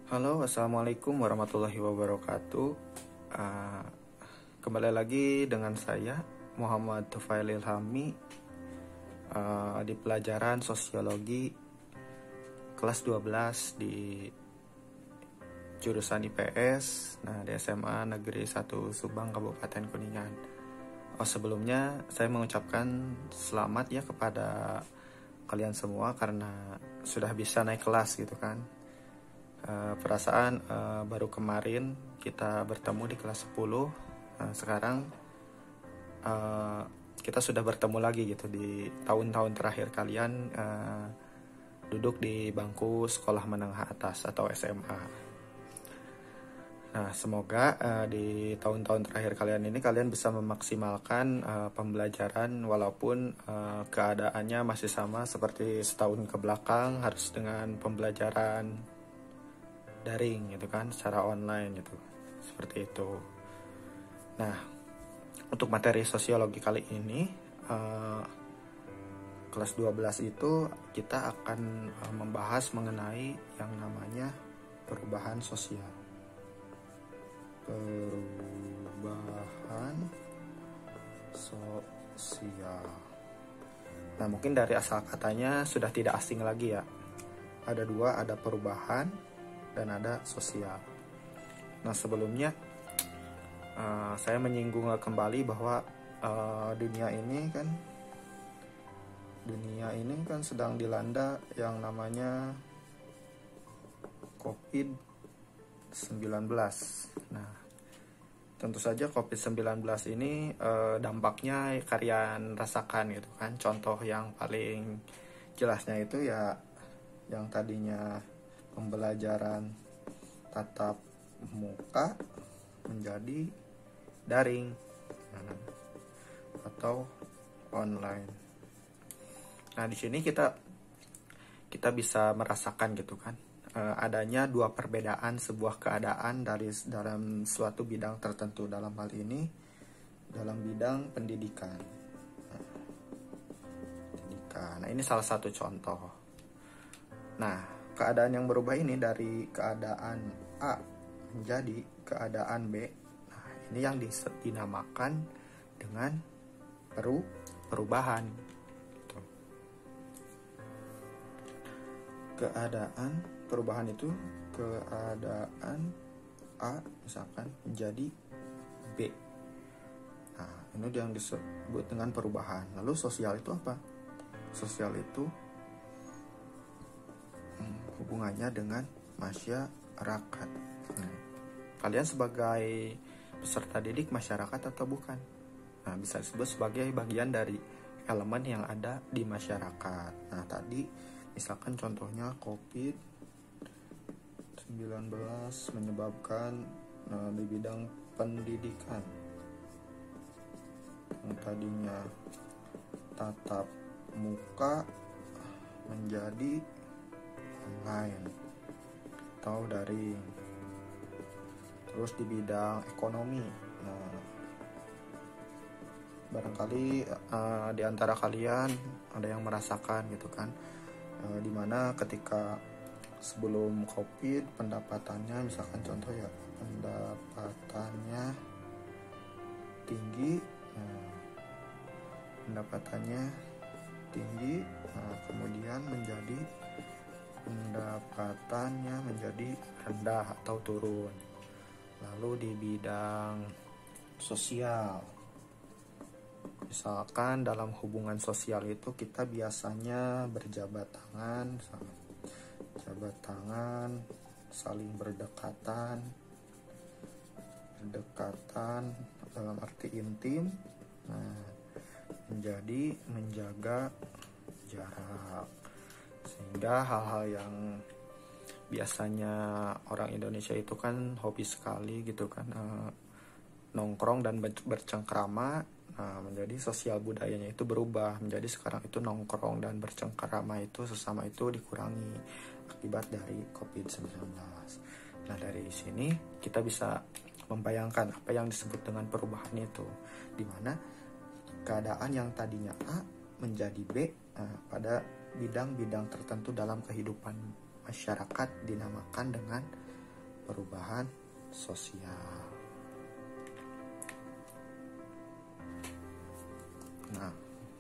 Halo, assalamualaikum warahmatullahi wabarakatuh. Uh, Kembali lagi dengan saya Muhammad Tufail Ilhami di pelajaran sosiologi kelas 12 di jurusan IPS, di SMA Negeri 1 Subang, Kabupaten Kuningan. Sebelumnya saya mengucapkan selamat ya kepada kalian semua karena sudah bisa naik kelas gitu kan. Perasaan baru kemarin kita bertemu di kelas 10. Sekarang kita sudah bertemu lagi gitu di tahun-tahun terakhir kalian duduk di bangku sekolah menengah atas atau SMA. Nah, semoga di tahun-tahun terakhir kalian ini kalian bisa memaksimalkan pembelajaran walaupun keadaannya masih sama seperti setahun ke belakang, harus dengan pembelajaran daring gitu kan, secara online gitu, seperti itu. Nah, untuk materi sosiologi kali ini kelas 12 itu kita akan membahas mengenai yang namanya perubahan sosial. Perubahan sosial. Nah, mungkin dari asal katanya sudah tidak asing lagi ya. Ada dua, ada perubahan dan ada sosial. Nah, sebelumnya saya menyinggung kembali bahwa dunia ini kan sedang dilanda yang namanya COVID-19. Nah, tentu saja COVID-19 ini dampaknya kalian rasakan gitu kan. Contoh yang paling jelasnya itu ya yang tadinya pembelajaran tatap muka menjadi daring atau online. Nah, di sini kita bisa merasakan gitu kan adanya dua perbedaan sebuah keadaan dalam suatu bidang tertentu, dalam hal ini dalam bidang pendidikan. Nah, ini salah satu contoh. Nah, keadaan yang berubah ini dari keadaan A menjadi keadaan B. Nah, ini yang dinamakan dengan perubahan. Perubahan itu keadaan A misalkan menjadi B. Nah, ini yang disebut dengan perubahan. Lalu sosial itu apa? Sosial itu hubungannya dengan masyarakat. Kalian sebagai peserta didik masyarakat atau bukan? Nah, bisa disebut sebagai bagian dari elemen yang ada di masyarakat. Nah, tadi misalkan contohnya COVID-19 menyebabkan di bidang pendidikan yang tadinya tatap muka menjadi online atau daring. Terus di bidang ekonomi, barangkali di antara kalian ada yang merasakan gitu kan, dimana ketika sebelum COVID pendapatannya misalkan contoh ya, pendapatannya tinggi, kemudian pendapatannya menjadi rendah atau turun. Lalu di bidang sosial, misalkan dalam hubungan sosial itu kita biasanya berjabat tangan, saling berdekatan dalam arti intim. Nah, menjadi menjaga jarak, sehingga hal-hal yang biasanya orang Indonesia itu kan hobi sekali gitu kan, nongkrong dan bercengkrama. Nah, menjadi sosial budayanya itu berubah menjadi sekarang itu nongkrong dan bercengkrama itu sesama itu dikurangi akibat dari COVID-19. Nah, dari sini kita bisa membayangkan apa yang disebut dengan perubahan itu, di mana keadaan yang tadinya A menjadi B pada bidang-bidang tertentu dalam kehidupan masyarakat dinamakan dengan perubahan sosial. Nah,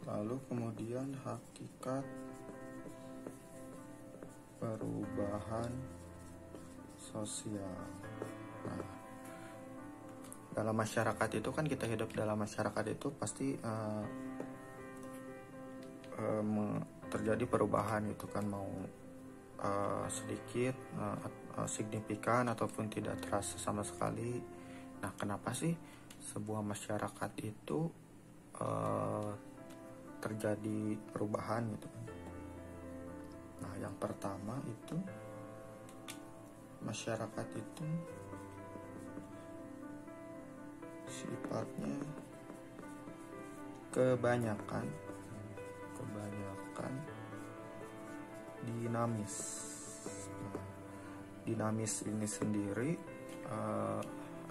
lalu kemudian hakikat perubahan sosial. Nah, dalam masyarakat itu kan, kita hidup dalam masyarakat itu pasti terjadi perubahan itu kan, mau sedikit, signifikan ataupun tidak terasa sama sekali. Nah, kenapa sih sebuah masyarakat itu terjadi perubahan gitu kan? Nah, yang pertama itu masyarakat itu sifatnya kebanyakan dinamis. Nah, dinamis ini sendiri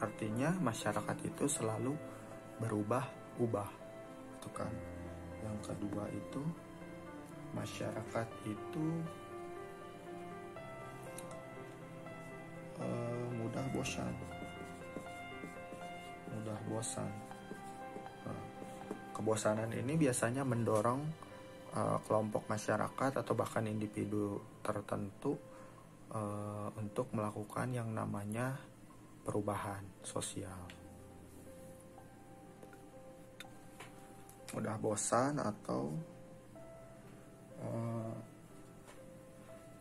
artinya masyarakat itu selalu berubah-ubah, itu kan. Yang kedua itu masyarakat itu mudah bosan. Nah, kebosanan ini biasanya mendorong kelompok masyarakat atau bahkan individu tertentu untuk melakukan yang namanya perubahan sosial. Mudah bosan atau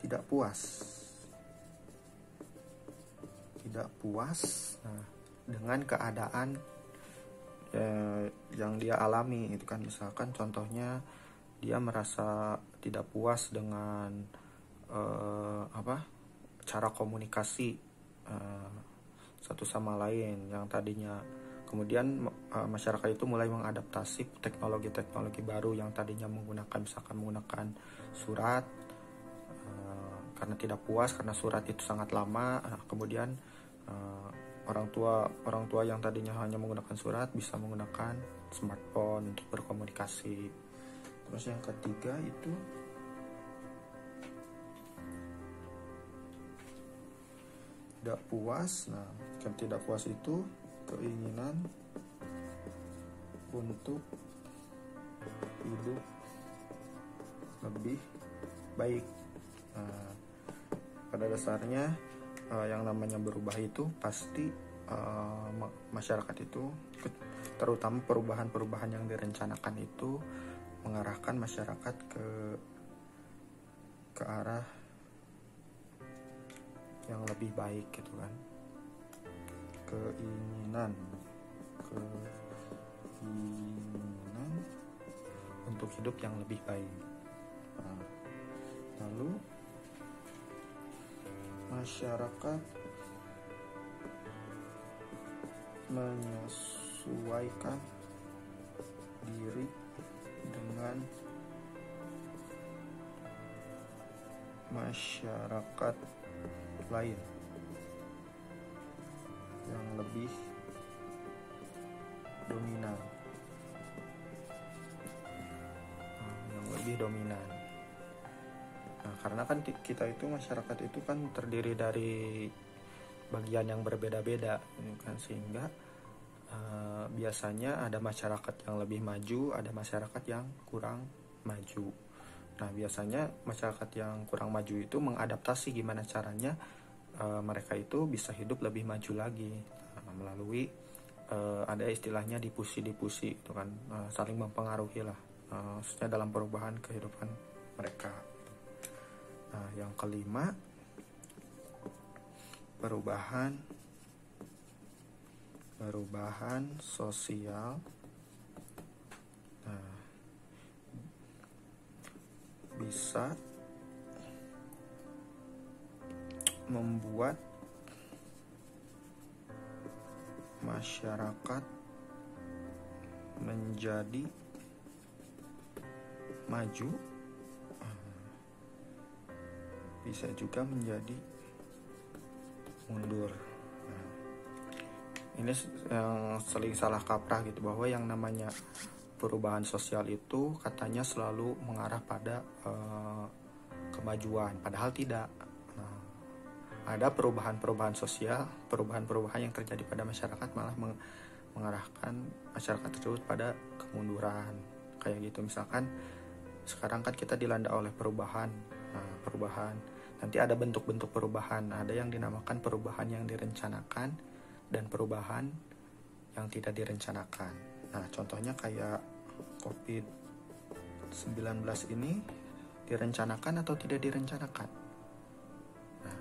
tidak puas. Nah, dengan keadaan yang dia alami itu kan. Misalkan contohnya dia merasa tidak puas dengan cara komunikasi satu sama lain yang tadinya. Kemudian masyarakat itu mulai mengadaptasi teknologi baru yang tadinya menggunakan surat, karena tidak puas karena surat itu sangat lama. Kemudian orang tua yang tadinya hanya menggunakan surat bisa menggunakan smartphone untuk berkomunikasi. Terus yang ketiga itu tidak puas. Nah, tidak puas itu keinginan untuk hidup lebih baik. Nah, pada dasarnya yang namanya berubah itu pasti masyarakat itu, terutama perubahan-perubahan yang direncanakan itu mengarahkan masyarakat ke arah yang lebih baik gitu kan. Keinginan untuk hidup yang lebih baik. Nah, lalu masyarakat menyesuaikan diri dengan masyarakat lain yang lebih dominan. Nah, karena kan kita itu, masyarakat itu kan terdiri dari bagian yang berbeda-beda kan, sehingga biasanya ada masyarakat yang lebih maju, ada masyarakat yang kurang maju. Nah, biasanya masyarakat yang kurang maju itu mengadaptasi gimana caranya mereka itu bisa hidup lebih maju lagi, melalui ada istilahnya dipusi itu kan, saling mempengaruhi lah, khususnya dalam perubahan kehidupan mereka. Nah, yang kelima, perubahan sosial. Nah, bisa membuat masyarakat menjadi maju, bisa juga menjadi mundur. Nah, ini yang sering salah kaprah gitu, bahwa yang namanya perubahan sosial itu katanya selalu mengarah pada kemajuan, padahal tidak. Nah, ada perubahan-perubahan sosial, perubahan-perubahan yang terjadi pada masyarakat malah mengarahkan masyarakat tersebut pada kemunduran. Kayak gitu, misalkan sekarang kan kita dilanda oleh perubahan. Perubahan nanti ada bentuk-bentuk perubahan, ada yang dinamakan perubahan yang direncanakan dan perubahan yang tidak direncanakan. Nah, contohnya kayak COVID-19 ini direncanakan atau tidak direncanakan. Nah,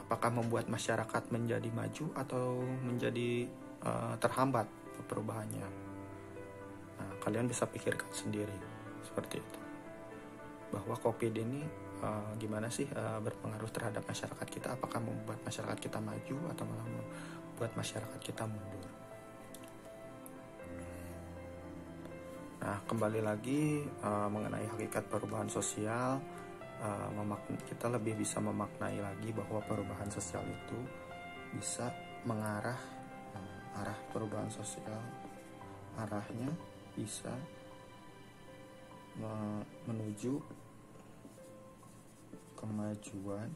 apakah membuat masyarakat menjadi maju atau menjadi terhambat perubahannya? Nah, kalian bisa pikirkan sendiri seperti itu. Bahwa COVID ini gimana sih berpengaruh terhadap masyarakat kita? Apakah membuat masyarakat kita maju atau malah membuat masyarakat kita mundur? Nah, kembali lagi mengenai hakikat perubahan sosial, kita lebih bisa memaknai lagi bahwa perubahan sosial itu bisa mengarah, arah perubahan sosial, arahnya bisa menuju kemajuan,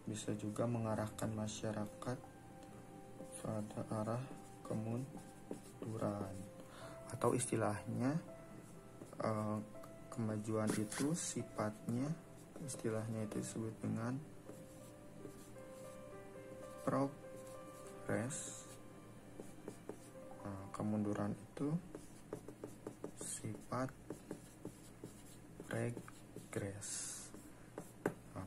bisa juga mengarahkan masyarakat pada arah kemunduran. Atau istilahnya kemajuan itu sifatnya, istilahnya itu disebut dengan progres. Kemunduran itu sifat regres.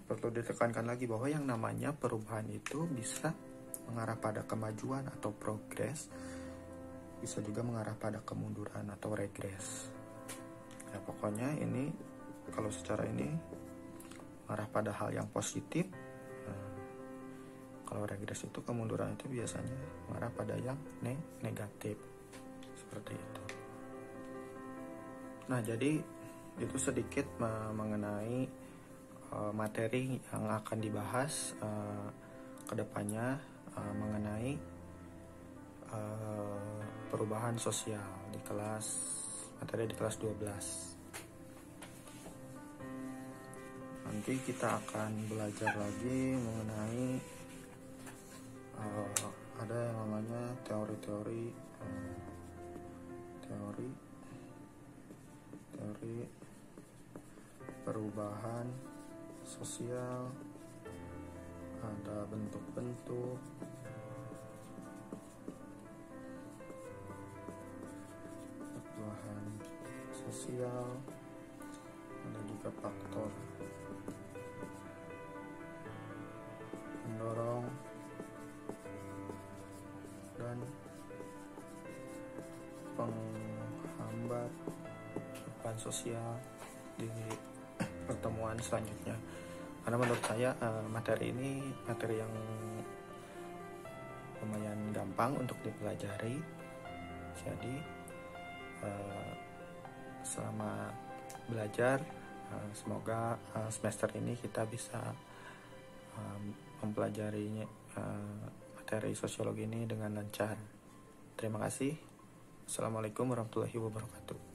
Perlu ditekankan lagi bahwa yang namanya perubahan itu bisa mengarah pada kemajuan atau progres, bisa juga mengarah pada kemunduran atau regres. Ya, pokoknya ini kalau secara ini mengarah pada hal yang positif. Kalau regres itu, kemunduran itu biasanya mengarah pada yang negatif. Seperti itu. Nah, jadi itu sedikit mengenai materi yang akan dibahas kedepannya mengenai perubahan sosial di materi di kelas 12. Nanti kita akan belajar lagi mengenai ada yang namanya teori perubahan sosial, ada bentuk-bentuk, perubahan sosial, ada juga faktor pendorong dan penghambat perubahan sosial di pertemuan selanjutnya. Karena menurut saya materi ini materi yang lumayan gampang untuk dipelajari. Jadi selama belajar semoga semester ini kita bisa mempelajari materi sosiologi ini dengan lancar. Terima kasih. Assalamualaikum warahmatullahi wabarakatuh.